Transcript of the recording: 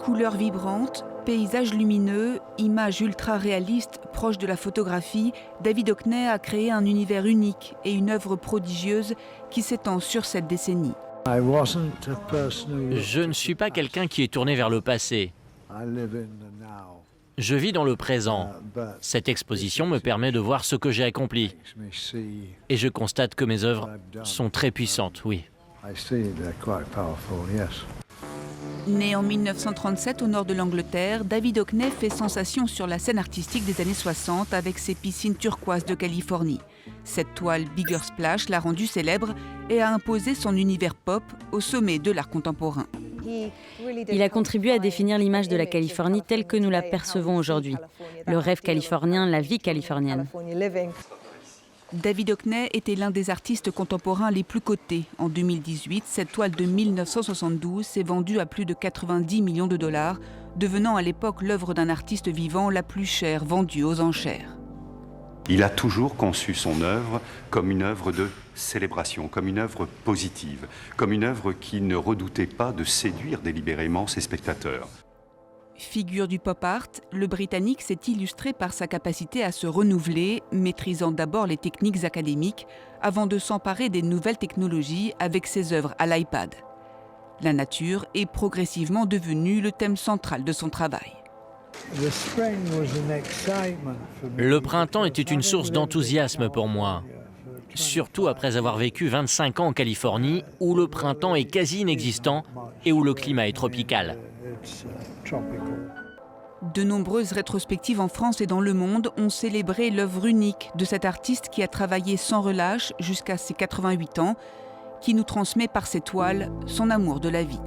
Couleurs vibrantes, paysages lumineux, images ultra-réalistes proches de la photographie, David Hockney a créé un univers unique et une œuvre prodigieuse qui s'étend sur cette décennie. Je ne suis pas quelqu'un qui est tourné vers le passé. Je vis dans le présent. Cette exposition me permet de voir ce que j'ai accompli. Et je constate que mes œuvres sont très puissantes, oui. Né en 1937 au nord de l'Angleterre, David Hockney fait sensation sur la scène artistique des années 60 avec ses piscines turquoises de Californie. Cette toile Bigger Splash l'a rendu célèbre et a imposé son univers pop au sommet de l'art contemporain. Il a contribué à définir l'image de la Californie telle que nous la percevons aujourd'hui. Le rêve californien, la vie californienne. David Hockney était l'un des artistes contemporains les plus cotés. En 2018, cette toile de 1972 s'est vendue à plus de 90 millions de dollars, devenant à l'époque l'œuvre d'un artiste vivant la plus chère vendue aux enchères. Il a toujours conçu son œuvre comme une œuvre de célébration, comme une œuvre positive, comme une œuvre qui ne redoutait pas de séduire délibérément ses spectateurs. Figure du pop art, le Britannique s'est illustré par sa capacité à se renouveler, maîtrisant d'abord les techniques académiques avant de s'emparer des nouvelles technologies avec ses œuvres à l'iPad. La nature est progressivement devenue le thème central de son travail. Le printemps était une source d'enthousiasme pour moi. Surtout après avoir vécu 25 ans en Californie, où le printemps est quasi inexistant et où le climat est tropical. De nombreuses rétrospectives en France et dans le monde ont célébré l'œuvre unique de cet artiste qui a travaillé sans relâche jusqu'à ses 88 ans, qui nous transmet par ses toiles son amour de la vie.